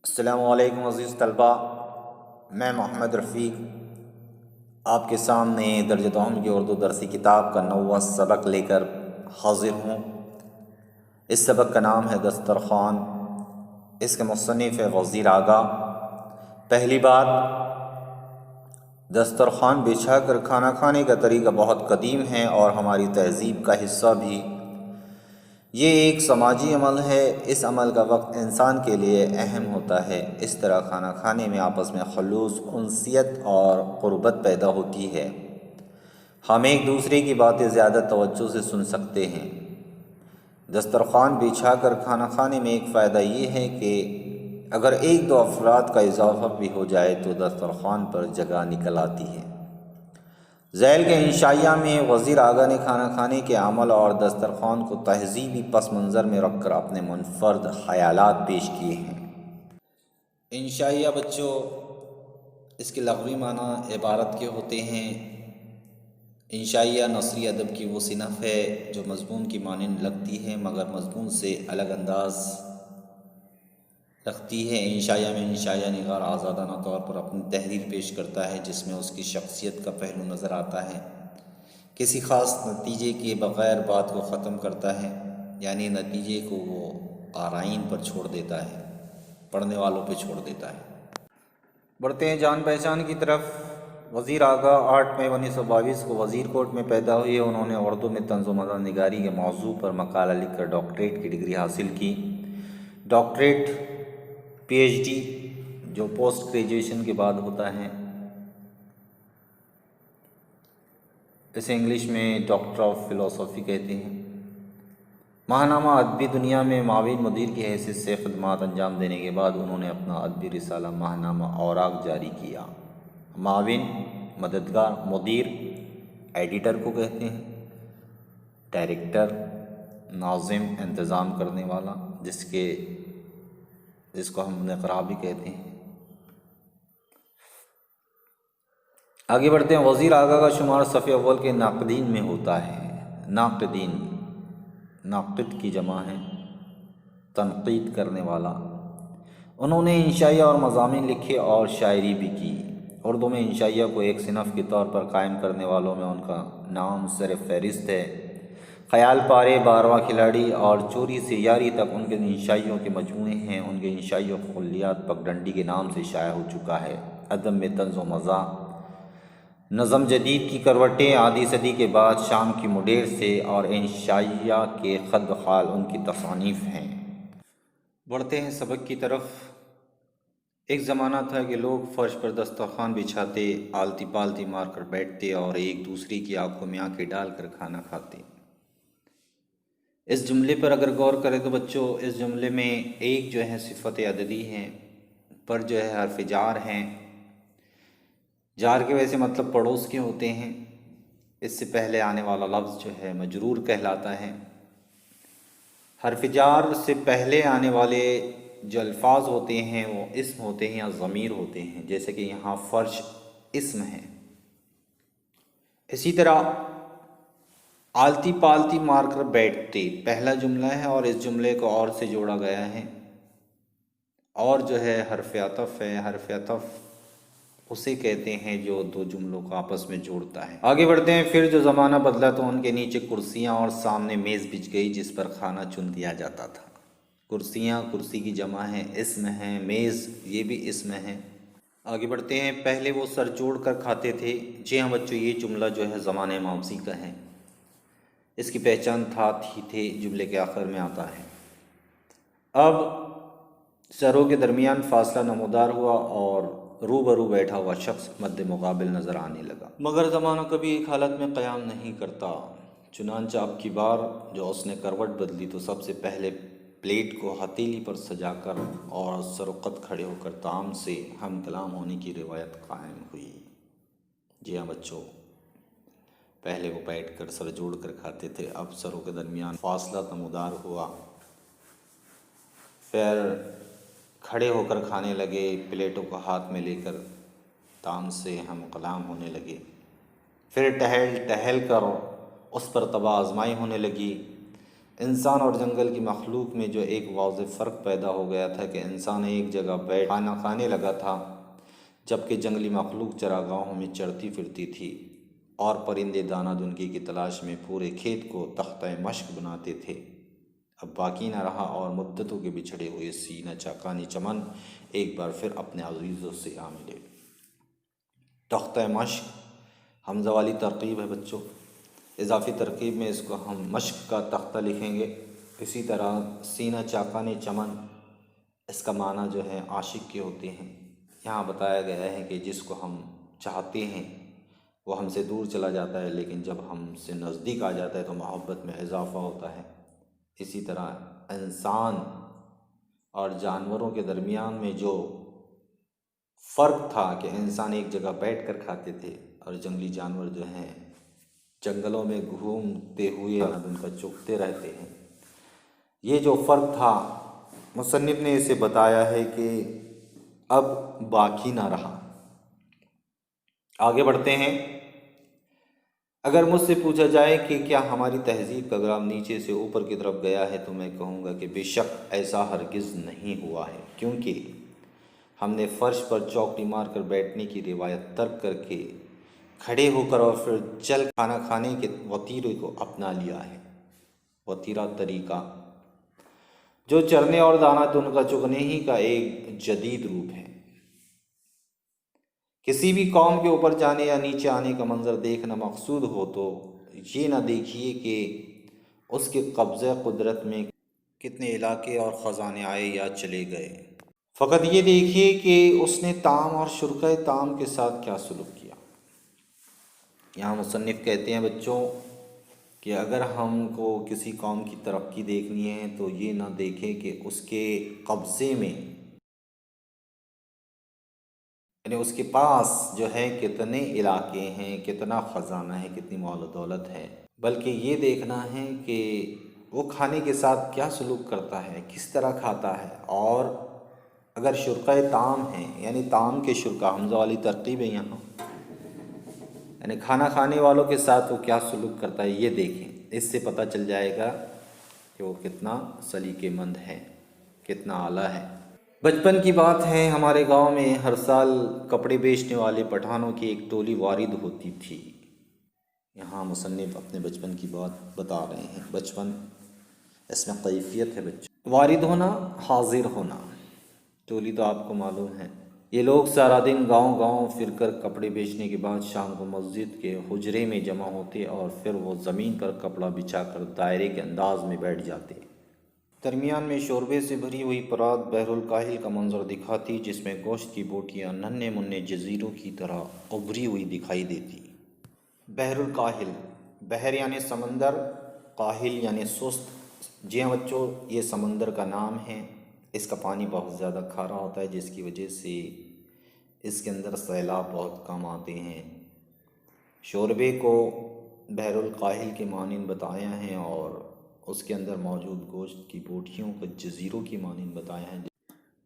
السلام علیکم عزیز طلبہ، میں محمد رفیق آپ کے سامنے درجہ دوم کی اردو درسی کتاب کا 9واں سبق لے کر حاضر ہوں۔ اس سبق کا نام ہے دسترخوان۔ اس کے مصنف ہے وزیر آغا۔ پہلی بات، دسترخوان بچھا کر کھانا کھانے کا طریقہ بہت قدیم ہے اور ہماری تہذیب کا حصہ بھی۔ یہ ایک سماجی عمل ہے۔ اس عمل کا وقت انسان کے لیے اہم ہوتا ہے۔ اس طرح کھانا کھانے میں آپس میں خلوص، انسیت اور قربت پیدا ہوتی ہے۔ ہم ایک دوسرے کی باتیں زیادہ توجہ سے سن سکتے ہیں۔ دسترخوان بچھا کر کھانا کھانے میں ایک فائدہ یہ ہے کہ اگر ایک دو افراد کا اضافہ بھی ہو جائے تو دسترخوان پر جگہ نکل آتی ہے۔ ذیل کے انشائیہ میں وزیر آغا نے کھانا کھانے کے عمل اور دسترخوان کو تہذیبی پس منظر میں رکھ کر اپنے منفرد خیالات پیش کیے ہیں۔ انشائیہ بچوں، اس کے لغوی معنی عبارت کے ہوتے ہیں۔ انشائیہ نثری ادب کی وہ صنف ہے جو مضمون کی مانند لگتی ہے مگر مضمون سے الگ انداز رکھتی ہے۔ انشائیہ میں انشائیہ نگار آزادانہ طور پر اپنی تحریر پیش کرتا ہے جس میں اس کی شخصیت کا پہلو نظر آتا ہے۔ کسی خاص نتیجے کے بغیر بات کو ختم کرتا ہے، یعنی نتیجے کو وہ قارئین پر چھوڑ دیتا ہے، پڑھنے والوں پہ چھوڑ دیتا ہے۔ بڑھتے ہیں جان پہچان کی طرف۔ وزیر آغا 8 مئی 1922 کو وزیر کوٹ میں پیدا ہوئے۔ انہوں نے اردو میں طنز و مزاح نگاری کے موضوع پر مقالہ لکھ کر ڈاکٹریٹ کی ڈگری حاصل کی۔ ڈاکٹریٹ پی ایچ ڈی جو پوسٹ گریجویشن کے بعد ہوتا ہے، اسے انگلش میں ڈاکٹر آف فلاسفی کہتے ہیں۔ ماہنامہ ادبی دنیا میں معاون مدیر کی حیثیت سے خدمات انجام دینے کے بعد انہوں نے اپنا ادبی رسالہ ماہنامہ اوراق جاری کیا۔ معاون، مددگار، مدیر ایڈیٹر کو کہتے ہیں، ڈائریکٹر ناظم انتظام کرنے والا جس کو ہم نقرا بھی کہتے ہیں۔ آگے بڑھتے ہیں۔ وزیر آغا کا شمار صف اول کے ناقدین میں ہوتا ہے۔ ناقدین، ناقد کی جمع ہے، تنقید کرنے والا۔ انہوں نے انشائیہ اور مضامین لکھے اور شاعری بھی کی۔ اردو میں انشائیہ کو ایک صنف کے طور پر قائم کرنے والوں میں ان کا نام سر فہرست ہے۔ خیال پارے، 12واں کھلاڑی اور چوری سے یاری تک ان کے انشائیوں کے مجموعے ہیں۔ ان کے انشائیوں کا کلیات پگڈنڈی کے نام سے شائع ہو چکا ہے۔ ادب میں طنز و مزاح، نظم جدید کی کروٹیں آدھی صدی کے بعد شام کی مڈیر سے اور انشائیہ کے خط خال ان کی تصانیف ہیں۔ بڑھتے ہیں سبق کی طرف۔ ایک زمانہ تھا کہ لوگ فرش پر دسترخوان بچھاتے، آلتی پالتی مار کر بیٹھتے اور ایک دوسرے کی آنکھوں میں آنکھیں ڈال کر کھانا کھاتے۔ اس جملے پر اگر غور کریں تو بچوں، اس جملے میں ایک جو ہے صفت عددی ہے، پر جو ہے حرف جار ہیں۔ جار کے ویسے مطلب پڑوس کے ہوتے ہیں۔ اس سے پہلے آنے والا لفظ جو ہے مجرور کہلاتا ہے۔ حرف جار سے پہلے آنے والے جو الفاظ ہوتے ہیں وہ اسم ہوتے ہیں یا ضمیر ہوتے ہیں، جیسے کہ یہاں فرش اسم ہے۔ اسی طرح آلتی پالتی مار کر بیٹھتے پہلا جملہ ہے اور اس جملے کو اور سے جوڑا گیا ہے، اور جو ہے حرف عطف ہے۔ حرف عطف اسے کہتے ہیں جو دو جملوں کو آپس میں جوڑتا ہے۔ آگے بڑھتے ہیں۔ پھر جو زمانہ بدلا تو ان کے نیچے کرسیاں اور سامنے میز بچھ گئی جس پر کھانا چن دیا جاتا تھا۔ کرسیاں، کرسی کی جمع ہے، اسم ہے۔ میز، یہ بھی اسم ہے۔ آگے بڑھتے ہیں۔ پہلے وہ سر جوڑ کر کھاتے تھے۔ جی ہاں بچوں، یہ جملہ جو ہے زمانہ ماضی کا ہے۔ اس کی پہچان تھے جملے کے آخر میں آتا ہے۔ اب سروں کے درمیان فاصلہ نمودار ہوا اور روبرو بیٹھا ہوا شخص مد مقابل نظر آنے لگا۔ مگر زمانہ کبھی ایک حالت میں قیام نہیں کرتا، چنانچہ اب کی بار جو اس نے کروٹ بدلی تو سب سے پہلے پلیٹ کو ہتھیلی پر سجا کر اور سرقت کھڑے ہو کر طعام سے ہم کلام ہونے کی روایت قائم ہوئی۔ جی ہاں بچوں، پہلے وہ بیٹھ کر سر جوڑ کر کھاتے تھے، اب سروں کے درمیان فاصلہ نمودار ہوا، پھر کھڑے ہو کر کھانے لگے، پلیٹوں کو ہاتھ میں لے کر طعام سے ہم کلام ہونے لگے۔ پھر ٹہل ٹہل کر اس پر طبع آزمائی ہونے لگی۔ انسان اور جنگل کی مخلوق میں جو ایک واضح فرق پیدا ہو گیا تھا کہ انسان ایک جگہ بیٹھ کھانا کھانے لگا تھا، جبکہ جنگلی مخلوق چراگاہوں میں چرتی پھرتی تھی اور پرندے دانہ دنکی کی تلاش میں پورے کھیت کو تختہ مشق بناتے تھے۔ اب باقی نہ رہا اور مدتوں کے بچھڑے ہوئے سینہ چاکانی چمن ایک بار پھر اپنے عزیزوں سے آ ملے۔ تختہ مشق حمزہ والی ترکیب ہے بچوں، اضافی ترکیب میں اس کو ہم مشق کا تختہ لکھیں گے۔ اسی طرح سینہ چاکانی چمن، اس کا معنی جو ہے عاشق کے ہوتے ہیں۔ یہاں بتایا گیا ہے کہ جس کو ہم چاہتے ہیں وہ ہم سے دور چلا جاتا ہے، لیکن جب ہم سے نزدیک آ جاتا ہے تو محبت میں اضافہ ہوتا ہے۔ اسی طرح انسان اور جانوروں کے درمیان میں جو فرق تھا کہ انسان ایک جگہ بیٹھ کر کھاتے تھے اور جنگلی جانور جو ہیں جنگلوں میں گھومتے ہوئے ان کا چگتے رہتے ہیں، یہ جو فرق تھا مصنف نے اسے بتایا ہے کہ اب باقی نہ رہا۔ آگے بڑھتے ہیں۔ اگر مجھ سے پوچھا جائے کہ کیا ہماری تہذیب کا گرام نیچے سے اوپر کی طرف گیا ہے تو میں کہوں گا کہ بے شک ایسا ہرگز نہیں ہوا ہے، کیونکہ ہم نے فرش پر چوکٹی مار کر بیٹھنے کی روایت ترک کر کے کھڑے ہو کر اور پھر چل کھانا کھانے کے وتیرے کو اپنا لیا ہے۔ وتیرہ طریقہ جو چرنے اور دانہ دن کا چگنے ہی کا ایک جدید روپ ہے۔ کسی بھی قوم کے اوپر جانے یا نیچے آنے کا منظر دیکھنا مقصود ہو تو یہ نہ دیکھیے کہ اس کے قبضہ قدرت میں کتنے علاقے اور خزانے آئے یا چلے گئے، فقط یہ دیکھیے کہ اس نے طعام اور شرکۂ طعام کے ساتھ کیا سلوک کیا۔ یہاں مصنف کہتے ہیں بچوں کہ اگر ہم کو کسی قوم کی ترقی دیکھنی ہے تو یہ نہ دیکھیں کہ اس کے قبضے میں یعنی اس کے پاس جو ہے کتنے علاقے ہیں، کتنا خزانہ ہے، کتنی مال و دولت ہے، بلکہ یہ دیکھنا ہے کہ وہ کھانے کے ساتھ کیا سلوک کرتا ہے، کس طرح کھاتا ہے، اور اگر شرکۂ طعام ہے یعنی طعام کے شرکا حمزہ والی ترکیب ہے یہاں، یعنی کھانا کھانے والوں کے ساتھ وہ کیا سلوک کرتا ہے یہ دیکھیں۔ اس سے پتہ چل جائے گا کہ وہ کتنا سلیقہ مند ہے، کتنا اعلیٰ ہے۔ بچپن کی بات ہے، ہمارے گاؤں میں ہر سال کپڑے بیچنے والے پٹھانوں کی ایک ٹولی وارد ہوتی تھی۔ یہاں مصنف اپنے بچپن کی بات بتا رہے ہیں۔ بچپن اس میں کیفیت ہے بچوں، وارد ہونا، حاضر ہونا۔ ٹولی تو آپ کو معلوم ہے، یہ لوگ سارا دن گاؤں گاؤں پھر کر کپڑے بیچنے کے بعد شام کو مسجد کے حجرے میں جمع ہوتے اور پھر وہ زمین پر کپڑا بچھا کر دائرے کے انداز میں بیٹھ جاتے۔ درمیان میں شوربے سے بھری ہوئی پرات بحر الکاہل کا منظر دکھاتی، جس میں گوشت کی بوٹیاں ننھے منھے جزیروں کی طرح ابھری ہوئی دکھائی دیتی۔ بحر الکاہل، بحر یعنی سمندر، کاہل یعنی سست۔ جی ہاں بچوں، یہ سمندر کا نام ہے۔ اس کا پانی بہت زیادہ کھارا ہوتا ہے، جس کی وجہ سے اس کے اندر سیلاب بہت کم آتے ہیں۔ شوربے کو بحر الکاہل کے مانند بتایا ہے اور اس کے اندر موجود گوشت کی بوٹیوں کو جزیروں کی مانند بتایا ہے۔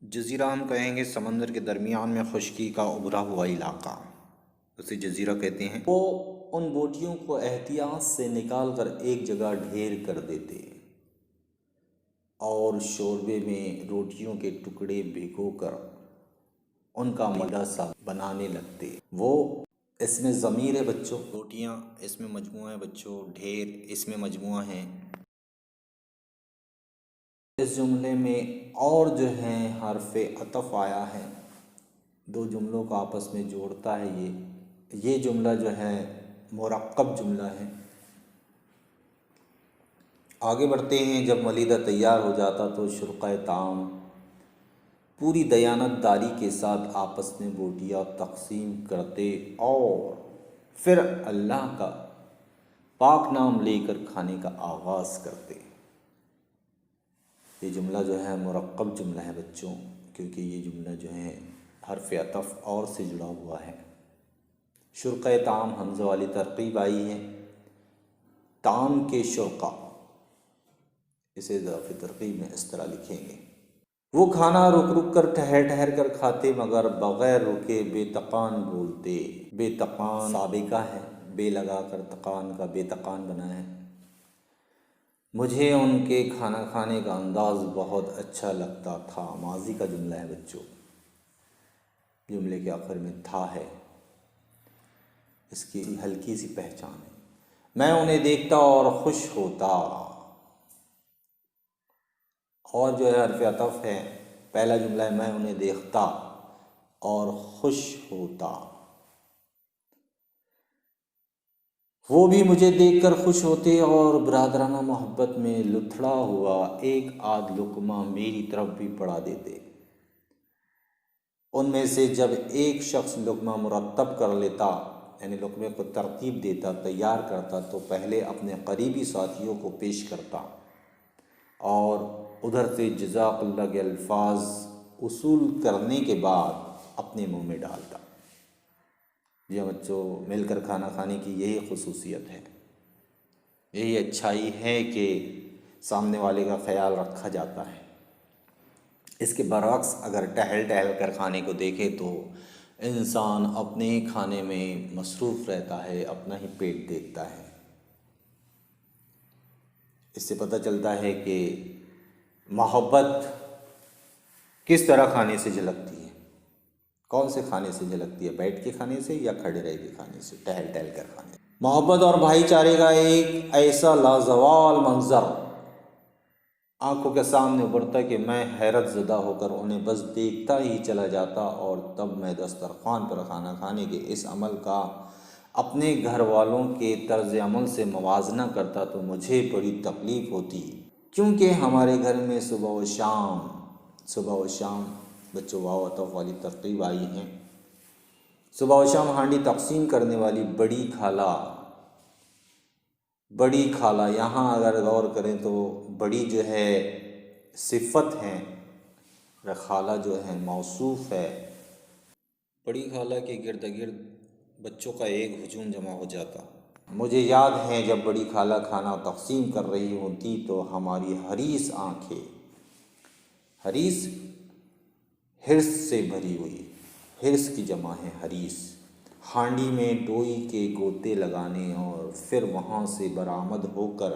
جزیرہ ہم کہیں گے سمندر کے درمیان میں خشکی کا ابھرا ہوا علاقہ، اسے جزیرہ کہتے ہیں۔ وہ ان بوٹیوں کو احتیاط سے نکال کر ایک جگہ ڈھیر کر دیتے اور شوربے میں روٹیوں کے ٹکڑے بھگو کر ان کا مڈا سا بنانے لگتے۔ وہ اس میں ضمیر ہے بچوں، روٹیاں اس میں مجموعہ ہے بچوں، ڈھیر اس میں مجموعہ ہے۔ اس جملے میں اور جو ہے حرف عطف آیا ہے، دو جملوں کو آپس میں جوڑتا ہے۔ یہ جملہ جو ہے مرکب جملہ ہے۔ آگے بڑھتے ہیں۔ جب ملیدہ تیار ہو جاتا تو شرکۂ طعام پوری دیانت داری کے ساتھ آپس میں بوٹیاں تقسیم کرتے اور پھر اللہ کا پاک نام لے کر کھانے کا آغاز کرتے۔ یہ جملہ جو ہے مرکب جملہ ہے بچوں، کیونکہ یہ جملہ جو ہے حرف عطف اور سے جڑا ہوا ہے۔ شرکۂ طعام حمزہ والی ترکیب آئی ہے۔ طعام کے شرکا، اسے اضافی ترکیب میں اس طرح لکھیں گے۔ وہ کھانا رک رک کر ٹھہر ٹھہر کر کھاتے، مگر بغیر رکے بے تقان بولتے۔ بے تقان سابقہ ہے، بے لگا کر تقان کا بے تقان بنا ہے۔ مجھے ان کے کھانا کھانے کا انداز بہت اچھا لگتا تھا۔ ماضی کا جملہ ہے بچوں، جملے کے آخر میں تھا ہے، اس کی ہلکی سی پہچان ہے۔ میں انہیں دیکھتا اور خوش ہوتا، اور جو ہے حرف عطف ہے، پہلا جملہ ہے میں انہیں دیکھتا اور خوش ہوتا، وہ بھی مجھے دیکھ کر خوش ہوتے اور برادرانہ محبت میں لتھڑا ہوا ایک آدھ لقمہ میری طرف بھی بڑھا دیتے۔ ان میں سے جب ایک شخص لقمہ مرتب کر لیتا، یعنی لقمے کو ترتیب دیتا، تیار کرتا، تو پہلے اپنے قریبی ساتھیوں کو پیش کرتا اور ادھر سے جزاک اللہ کے الفاظ وصول کرنے کے بعد اپنے منہ میں ڈالتا۔ یہ بچوں، مل کر کھانا کھانے کی یہی خصوصیت ہے، یہی اچھائی ہے کہ سامنے والے کا خیال رکھا جاتا ہے۔ اس کے برعکس اگر ٹہل ٹہل کر کھانے کو دیکھے تو انسان اپنے ہی کھانے میں مصروف رہتا ہے، اپنا ہی پیٹ دیکھتا ہے۔ اس سے پتہ چلتا ہے کہ محبت کس طرح کھانے سے جھلکتی ہے، کون سے کھانے سے جھلکتی ہے، بیٹھ کے کھانے سے یا کھڑے رہ کے کھانے سے، ٹہل ٹہل کر کھانے سے۔ محبت اور بھائی چارے کا ایک ایسا لازوال منظر آنکھوں کے سامنے ابھرتا کہ میں حیرت زدہ ہو کر انہیں بس دیکھتا ہی چلا جاتا، اور تب میں دسترخوان پر کھانا کھانے کے اس عمل کا اپنے گھر والوں کے طرز عمل سے موازنہ کرتا تو مجھے بڑی تکلیف ہوتی، کیونکہ ہمارے گھر میں صبح و شام بچوں واو عطف والی ترتیب آئی ہیں، صبح و شام ہانڈی تقسیم کرنے والی بڑی خالہ یہاں اگر غور کریں تو بڑی جو ہے صفت ہے، خالہ جو ہے موصوف ہے۔ بڑی خالہ کے گرد گرد بچوں کا ایک ہجوم جمع ہو جاتا۔ مجھے یاد ہے جب بڑی خالہ کھانا تقسیم کر رہی ہوتی تو ہماری حریص آنکھیں، حریص حرص سے بھری ہوئی، حرص کی جمع ہے حریص، ہانڈی میں ڈوئی کے گوتے لگانے اور پھر وہاں سے برآمد ہو کر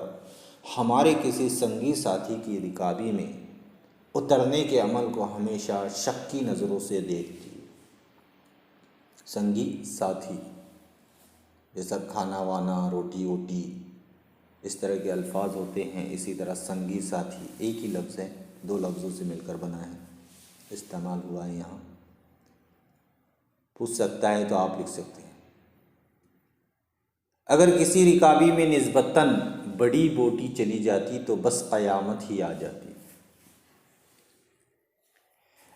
ہمارے کسی سنگی ساتھی کی رکابی میں اترنے کے عمل کو ہمیشہ شکی نظروں سے دیکھتی۔ سنگی ساتھی جیسا کھانا وانا، روٹی ووٹی، اس طرح کے الفاظ ہوتے ہیں، اسی طرح سنگی ساتھی ایک ہی لفظ ہے، دو لفظوں سے مل کر بنا ہے، استعمال ہوا ہے یہاں۔ پوچھ سکتا ہے تو آپ لکھ سکتے ہیں۔ اگر کسی رکابی میں نسبتاً بڑی بوٹی چلی جاتی تو بس قیامت ہی آ جاتی۔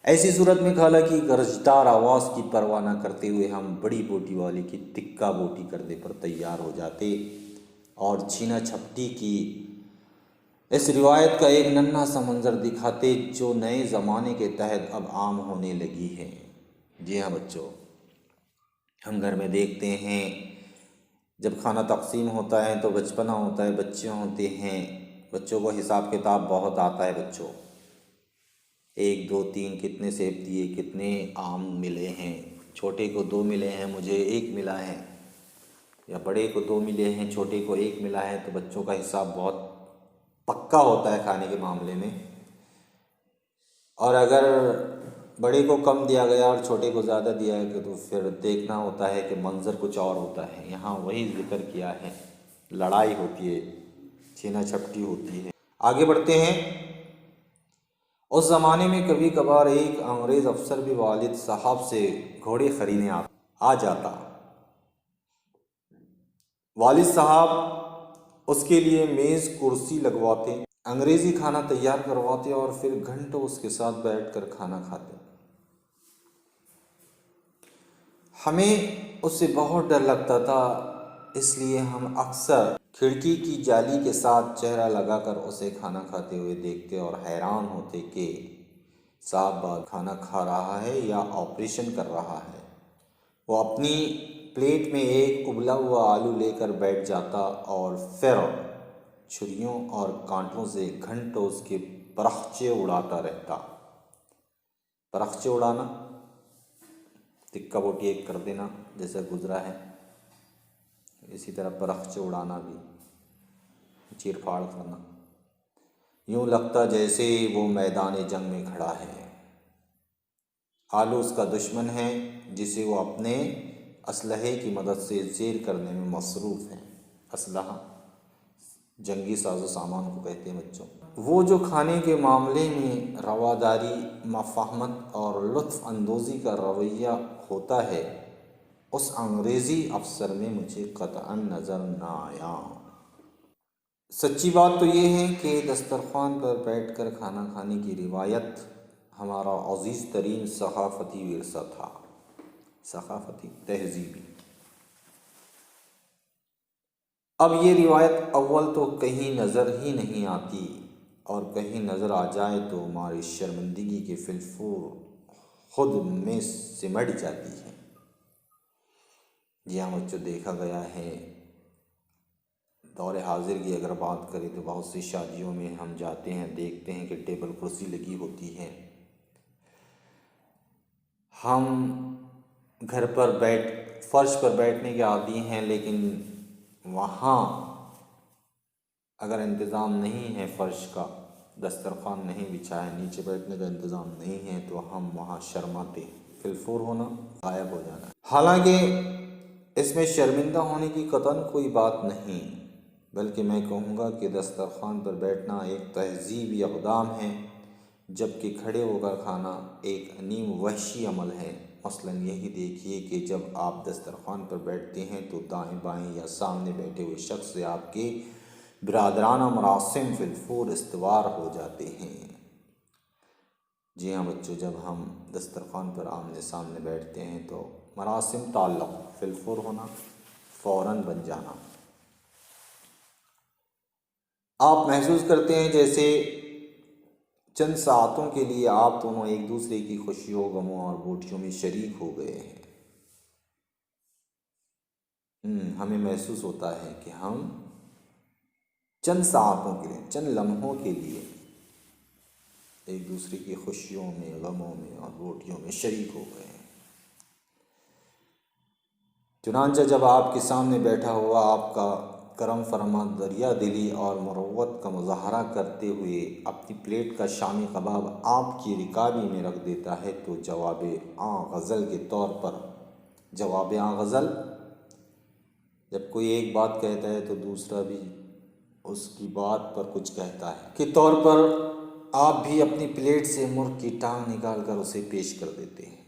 ایسی صورت میں خالہ کی گرجدار آواز کی پرواہ نہ کرتے ہوئے ہم بڑی بوٹی والے کی تکہ بوٹی کرنے پر تیار ہو جاتے اور چھینا چھپٹی کی اس روایت کا ایک ننھا سا منظر دکھاتے جو نئے زمانے کے تحت اب عام ہونے لگی ہے۔ جی ہاں بچوں، ہم گھر میں دیکھتے ہیں جب کھانا تقسیم ہوتا ہے تو بچپنا ہوتا ہے، بچے ہوتے ہیں، بچوں کو حساب کتاب بہت آتا ہے۔ بچوں 1 2 3 کتنے سیب دیے، کتنے آم ملے ہیں، چھوٹے کو 2 ملے ہیں، مجھے 1 ملا ہے، یا بڑے کو 2 ملے ہیں، چھوٹے کو 1 ملا ہے۔ تو بچوں کا حساب بہت پکا ہوتا ہے کھانے کے معاملے میں، اور اگر بڑے کو کم دیا گیا اور چھوٹے کو زیادہ دیا ہے تو پھر دیکھنا ہوتا ہے کہ منظر کچھ اور ہوتا ہے۔ یہاں وہی ذکر کیا ہے، لڑائی ہوتی ہے، چھینا چھپٹی ہوتی ہے۔ آگے بڑھتے ہیں۔ اس زمانے میں کبھی کبھار ایک انگریز افسر بھی والد صاحب سے گھوڑے خریدنے آ جاتا۔ والد صاحب اس کے لیے میز کرسی لگواتے، انگریزی کھانا تیار کرواتے اور پھر گھنٹوں اس کے ساتھ بیٹھ کر کھانا کھاتے۔ ہمیں اس سے بہت ڈر لگتا تھا، اس لیے ہم اکثر کھڑکی کی جالی کے ساتھ چہرہ لگا کر اسے کھانا کھاتے ہوئے دیکھتے اور حیران ہوتے کہ صاحب کھانا کھا رہا ہے یا آپریشن کر رہا ہے۔ وہ اپنی پلیٹ میں ایک ابلا ہوا آلو لے کر بیٹھ جاتا اور پھر چھریوں اور کانٹوں سے گھنٹوں اس کے پرخچے اڑاتا رہتا۔ پرخچے اڑانا، تکہ بوٹی ایک کر دینا جیسا گزرا ہے، اسی طرح پرخچے اڑانا بھی چیر پھاڑ کرنا۔ یوں لگتا جیسے وہ میدان جنگ میں کھڑا ہے۔ آلو اس کا دشمن ہے جسے وہ اپنے اسلحے کی مدد سے زیر کرنے میں مصروف ہے۔ اسلحہ جنگی ساز و سامان کو کہتے ہیں بچوں۔ وہ جو کھانے کے معاملے میں رواداری، مفاہمت اور لطف اندوزی کا رویہ ہوتا ہے، اس انگریزی افسر میں مجھے قطعاً نظر نہ آیا۔ سچی بات تو یہ ہے کہ دسترخوان پر بیٹھ کر کھانا کھانے کی روایت ہمارا عزیز ترین ثقافتی ورثہ تھا، ثقافتی تہذیبی۔ اب یہ روایت اول تو کہیں نظر ہی نہیں آتی، اور کہیں نظر آ جائے تو ہماری شرمندگی کے فی الفور خود میں سمٹ جاتی ہے۔ جی ہاں بچوں، دیکھا گیا ہے دور حاضر کی اگر بات کریں تو بہت سی شادیوں میں ہم جاتے ہیں، دیکھتے ہیں کہ ٹیبل کرسی لگی ہوتی ہے۔ ہم گھر پر فرش پر بیٹھنے کے عادی ہیں، لیکن وہاں اگر انتظام نہیں ہے، فرش کا دسترخوان نہیں بچھا ہے، نیچے بیٹھنے کا انتظام نہیں ہے، تو ہم وہاں شرماتے، فی الفور ہونا، غائب ہو جانا۔ حالانکہ اس میں شرمندہ ہونے کی قطعاً کوئی بات نہیں، بلکہ میں کہوں گا کہ دسترخوان پر بیٹھنا ایک تہذیبی اقدام ہے، جبکہ کھڑے ہو کر کھانا ایک نیم وحشی عمل ہے۔ مثلاً یہی دیکھیے کہ جب آپ دسترخوان پر بیٹھتے ہیں تو دائیں بائیں یا سامنے بیٹھے ہوئے شخص سے آپ کے برادرانہ مراسم فی الفور استوار ہو جاتے ہیں۔ جی ہاں بچوں، جب ہم دسترخوان پر آمنے سامنے بیٹھتے ہیں تو مراسم تعلق فی الفور ہونا، فوراً بن جانا۔ آپ محسوس کرتے ہیں جیسے چند ساعتوں کے لیے آپ دونوں ایک دوسرے کی خوشیوں، غموں اور بوٹیوں میں شریک ہو گئے ہیں۔ ہمیں محسوس ہوتا ہے کہ ہم چند ساعتوں کے لیے، چند لمحوں کے لیے ایک دوسرے کی خوشیوں میں، غموں میں اور بوٹیوں میں شریک ہو گئے ہیں۔ چنانچہ جب آپ کے سامنے بیٹھا ہوا آپ کا کرم فرما دریا دلی اور مروت کا مظاہرہ کرتے ہوئے اپنی پلیٹ کا شامی کباب آپ کی رکابی میں رکھ دیتا ہے تو جواب غزل کے طور پر، جواب غزل، جب کوئی ایک بات کہتا ہے تو دوسرا بھی اس کی بات پر کچھ کہتا ہے کے طور پر آپ بھی اپنی پلیٹ سے مرغ کی ٹانگ نکال کر اسے پیش کر دیتے ہیں۔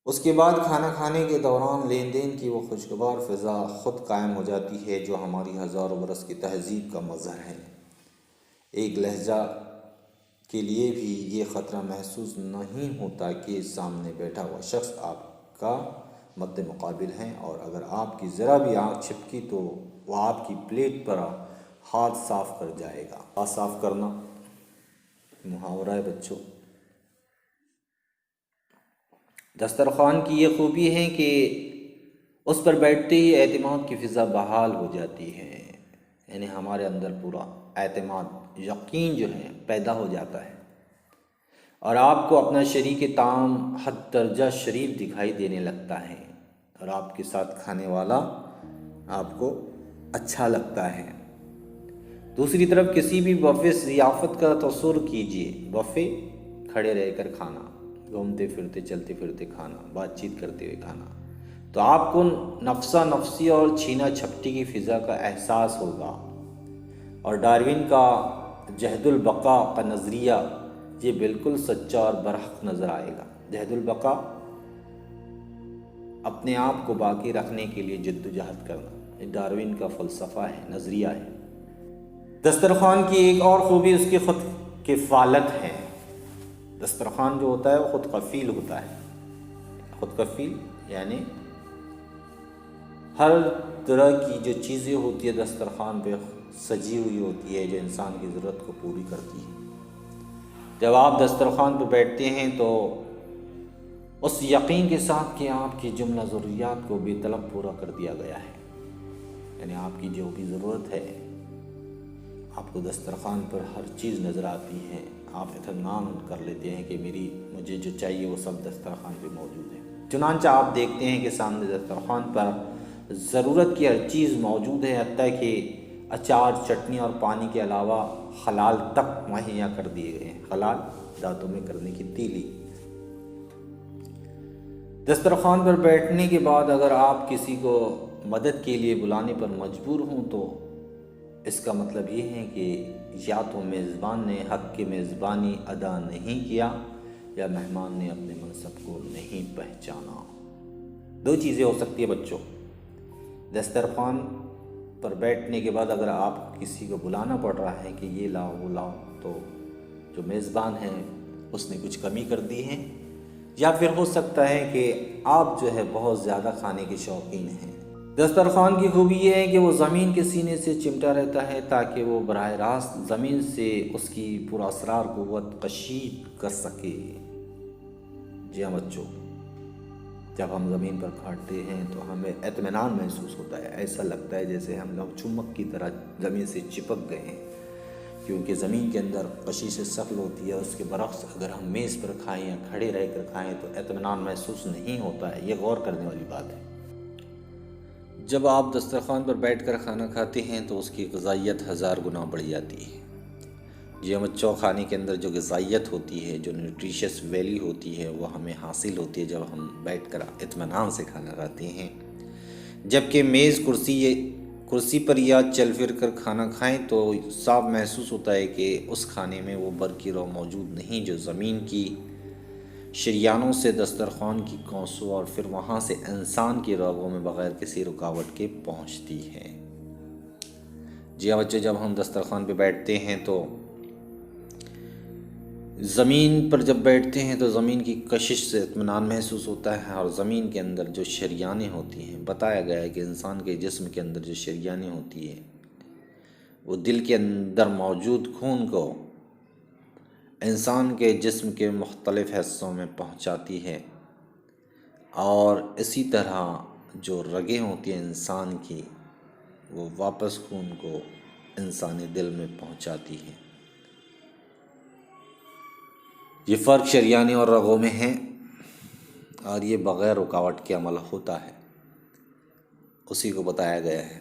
اس کے بعد کھانا کھانے کے دوران لین دین کی وہ خوشگوار فضا خود قائم ہو جاتی ہے جو ہماری ہزاروں برس کی تہذیب کا مظہر ہے۔ ایک لہجہ کے لیے بھی یہ خطرہ محسوس نہیں ہوتا کہ سامنے بیٹھا ہوا شخص آپ کا مد مقابل ہے، اور اگر آپ کی ذرا بھی آنکھ چھپکی تو وہ آپ کی پلیٹ پر ہاتھ صاف کر جائے گا۔ ہاتھ صاف کرنا محاورہ ہے بچوں۔ دسترخوان کی یہ خوبی ہے کہ اس پر بیٹھتے ہی اعتماد کی فضا بحال ہو جاتی ہے، یعنی ہمارے اندر پورا اعتماد، یقین جو ہے پیدا ہو جاتا ہے، اور آپ کو اپنا شریک طعام حد درجہ شریف دکھائی دینے لگتا ہے، اور آپ کے ساتھ کھانے والا آپ کو اچھا لگتا ہے۔ دوسری طرف کسی بھی بفے ضیافت کا تصور کیجیے، بفے، کھڑے رہ کر کھانا، گھومتے پھرتے چلتے پھرتے کھانا، بات چیت کرتے ہوئے کھانا، تو آپ کو نفسا نفسی اور چھینا چھپٹی کی فضا کا احساس ہوگا، اور ڈارون کا جہد البقاء کا نظریہ یہ بالکل سچا اور برحق نظر آئے گا۔ جہد البقاء، اپنے آپ کو باقی رکھنے کے لیے جدوجہد کرنا، یہ ڈارون کا فلسفہ ہے، نظریہ ہے۔ دسترخوان کی ایک اور خوبی اس کی خود کفالت ہے۔ دسترخوان جو ہوتا ہے وہ خود کفیل ہوتا ہے۔ خود کفیل یعنی ہر طرح کی جو چیزیں ہوتی ہے دسترخوان پہ سجی ہوئی ہوتی ہے جو انسان کی ضرورت کو پوری کرتی ہے۔ جب آپ دسترخوان پہ بیٹھتے ہیں تو اس یقین کے ساتھ کہ آپ کی جملہ ضروریات کو بے طلب پورا کر دیا گیا ہے، یعنی آپ کی جو بھی ضرورت ہے آپ کو دسترخوان پر ہر چیز نظر آتی ہے، آپ اطمینان کر لیتے ہیں کہ مجھے جو چاہیے وہ سب دسترخوان پہ موجود ہے۔ چنانچہ آپ دیکھتے ہیں کہ سامنے دسترخوان پر ضرورت کی ہر چیز موجود ہے، حتیٰ کہ اچار، چٹنی اور پانی کے علاوہ حلال تک مہیا کر دیے گئے ہیں، حلال دانتوں میں کرنے کی تیلی۔ دسترخوان پر بیٹھنے کے بعد اگر آپ کسی کو مدد کے لیے بلانے پر مجبور ہوں تو اس کا مطلب یہ ہے کہ یا تو میزبان نے حق کی میزبانی ادا نہیں کیا یا مہمان نے اپنے منصب کو نہیں پہچانا۔ دو چیزیں ہو سکتی ہے بچوں، دسترخوان پر بیٹھنے کے بعد اگر آپ کسی کو بلانا پڑ رہا ہے کہ یہ لاؤ وہ لاؤ، تو جو میزبان ہے اس نے کچھ کمی کر دی ہے، یا پھر ہو سکتا ہے کہ آپ جو ہے بہت زیادہ کھانے کے شوقین ہیں۔ دسترخوان کی خوبی یہ ہے کہ وہ زمین کے سینے سے چمٹا رہتا ہے تاکہ وہ براہ راست زمین سے اس کی پراسرار قوت کشید کر سکے۔ جی ہاں بچوں، جب ہم زمین پر کھاتے ہیں تو ہمیں اطمینان محسوس ہوتا ہے، ایسا لگتا ہے جیسے ہم لوگ چمک کی طرح زمین سے چپک گئے ہیں، کیونکہ زمین کے اندر کشش ثقل ہوتی ہے۔ اس کے برعکس اگر ہم میز پر کھائیں یا کھڑے رہ کر کھائیں تو اطمینان محسوس نہیں ہوتا ہے، یہ غور کرنے والی بات ہے۔ جب آپ دسترخوان پر بیٹھ کر کھانا کھاتے ہیں تو اس کی غذائیت 1000 گنا بڑھ جاتی ہے۔ جی ہم بچوں، کھانے کے اندر جو غذائیت ہوتی ہے، جو نیوٹریشس ویلی ہوتی ہے، وہ ہمیں حاصل ہوتی ہے جب ہم بیٹھ کر اطمینان سے کھانا کھاتے ہیں۔ جبکہ میز کرسی پر یا چل پھر کر کھانا کھائیں تو صاف محسوس ہوتا ہے کہ اس کھانے میں وہ برقی رو موجود نہیں جو زمین کی شریانوں سے دسترخوان کی کونسوں اور پھر وہاں سے انسان کی رگوں میں بغیر کسی رکاوٹ کے پہنچتی ہے۔ جی ہاں بچے، جب ہم دسترخوان پہ بیٹھتے ہیں تو زمین پر جب بیٹھتے ہیں تو زمین کی کشش سے اطمینان محسوس ہوتا ہے، اور زمین کے اندر جو شریانیں ہوتی ہیں، بتایا گیا ہے کہ انسان کے جسم کے اندر جو شریانیں ہوتی ہیں وہ دل کے اندر موجود خون کو انسان کے جسم کے مختلف حصوں میں پہنچاتی ہے، اور اسی طرح جو رگیں ہوتی ہیں انسان کی، وہ واپس خون کو انسانی دل میں پہنچاتی ہیں۔ یہ فرق شریانے اور رگوں میں ہے، اور یہ بغیر رکاوٹ کے عمل ہوتا ہے، اسی کو بتایا گیا ہے۔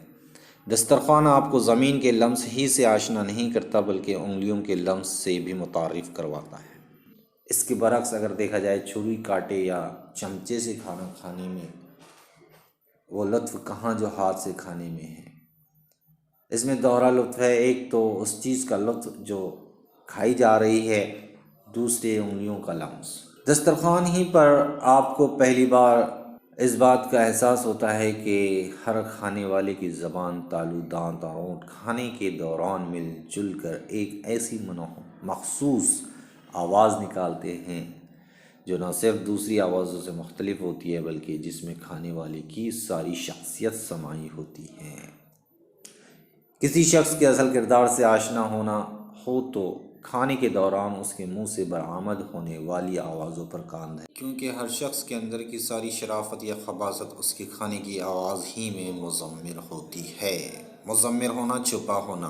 دسترخوان آپ کو زمین کے لمس ہی سے آشنا نہیں کرتا بلکہ انگلیوں کے لمس سے بھی متعارف کرواتا ہے۔ اس کے برعکس اگر دیکھا جائے چھری کاٹے یا چمچے سے کھانا کھانے میں وہ لطف کہاں جو ہاتھ سے کھانے میں ہے۔ اس میں دوہرا لطف ہے، ایک تو اس چیز کا لطف جو کھائی جا رہی ہے، دوسرے انگلیوں کا لمس۔ دسترخوان ہی پر آپ کو پہلی بار اس بات کا احساس ہوتا ہے کہ ہر کھانے والے کی زبان، تالو، دانت اور ہونٹ کھانے کے دوران مل جل کر ایک ایسی مخصوص آواز نکالتے ہیں جو نہ صرف دوسری آوازوں سے مختلف ہوتی ہے بلکہ جس میں کھانے والے کی ساری شخصیت سمائی ہوتی ہے۔ کسی شخص کے اصل کردار سے آشنا ہونا ہو تو کھانے کے دوران اس کے منہ سے برآمد ہونے والی آوازوں پر کان دیں، کیونکہ ہر شخص کے اندر کی ساری شرافت یا خباثت اس کے کھانے کی آواز ہی میں مضمر ہوتی ہے۔ مضمر ہونا، چھپا ہونا۔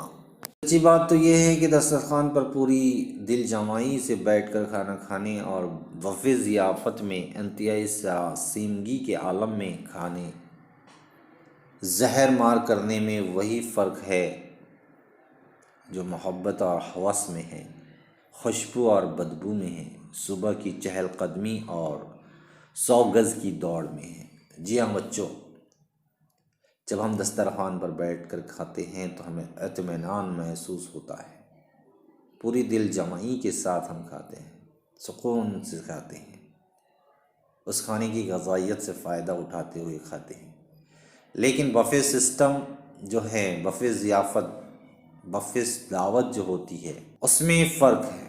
سچی بات تو یہ ہے کہ دسترخوان پر پوری دل جمعی سے بیٹھ کر کھانا کھانے اور وفِ ضیافت میں انتہائی سراسیمگی کے عالم میں کھانے زہر مار کرنے میں وہی فرق ہے جو محبت اور ہوس میں ہے، خوشبو اور بدبو میں ہے، صبح کی چہل قدمی اور 100 گز کی دوڑ میں ہے۔ جی ہاں بچوں، جب ہم دسترخوان پر بیٹھ کر کھاتے ہیں تو ہمیں اطمینان محسوس ہوتا ہے، پوری دل جمعی کے ساتھ ہم کھاتے ہیں، سکون سے کھاتے ہیں، اس کھانے کی غذائیت سے فائدہ اٹھاتے ہوئے کھاتے ہیں۔ لیکن بفے سسٹم جو ہے، بفے ضیافت، بفے دعوت جو ہوتی ہے، اس میں فرق ہے۔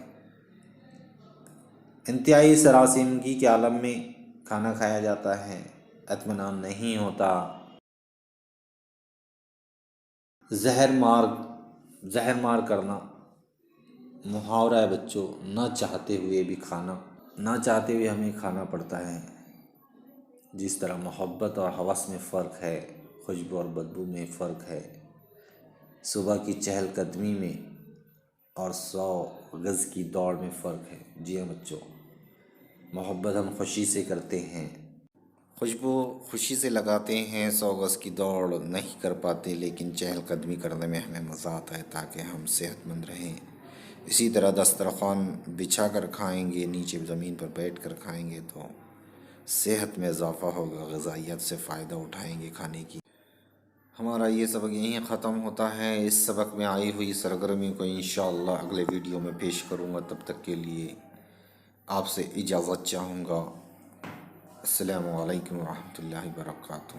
انتہائی سراسیمگی کے عالم میں کھانا کھایا جاتا ہے، اطمینان نہیں ہوتا، زہر مار کرنا محاورہ ہے بچوں، نہ چاہتے ہوئے بھی کھانا، نہ چاہتے ہوئے ہمیں کھانا پڑتا ہے۔ جس طرح محبت اور ہوس میں فرق ہے، خوشبو اور بدبو میں فرق ہے، صبح کی چہل قدمی میں اور 100 گز کی دوڑ میں فرق ہے۔ جی ہاں بچوں، محبت ہم خوشی سے کرتے ہیں، خوشبو خوشی سے لگاتے ہیں، 100 گز کی دوڑ نہیں کر پاتے، لیکن چہل قدمی کرنے میں ہمیں مزہ آتا ہے تاکہ ہم صحت مند رہیں۔ اسی طرح دسترخوان بچھا کر کھائیں گے، نیچے زمین پر بیٹھ کر کھائیں گے تو صحت میں اضافہ ہوگا، غذائیت سے فائدہ اٹھائیں گے کھانے کی۔ ہمارا یہ سبق یہیں ختم ہوتا ہے۔ اس سبق میں آئی ہوئی سرگرمی کو انشاءاللہ اگلے ویڈیو میں پیش کروں گا، تب تک کے لیے آپ سے اجازت چاہوں گا۔ السلام علیکم ورحمۃ اللہ وبرکاتہ۔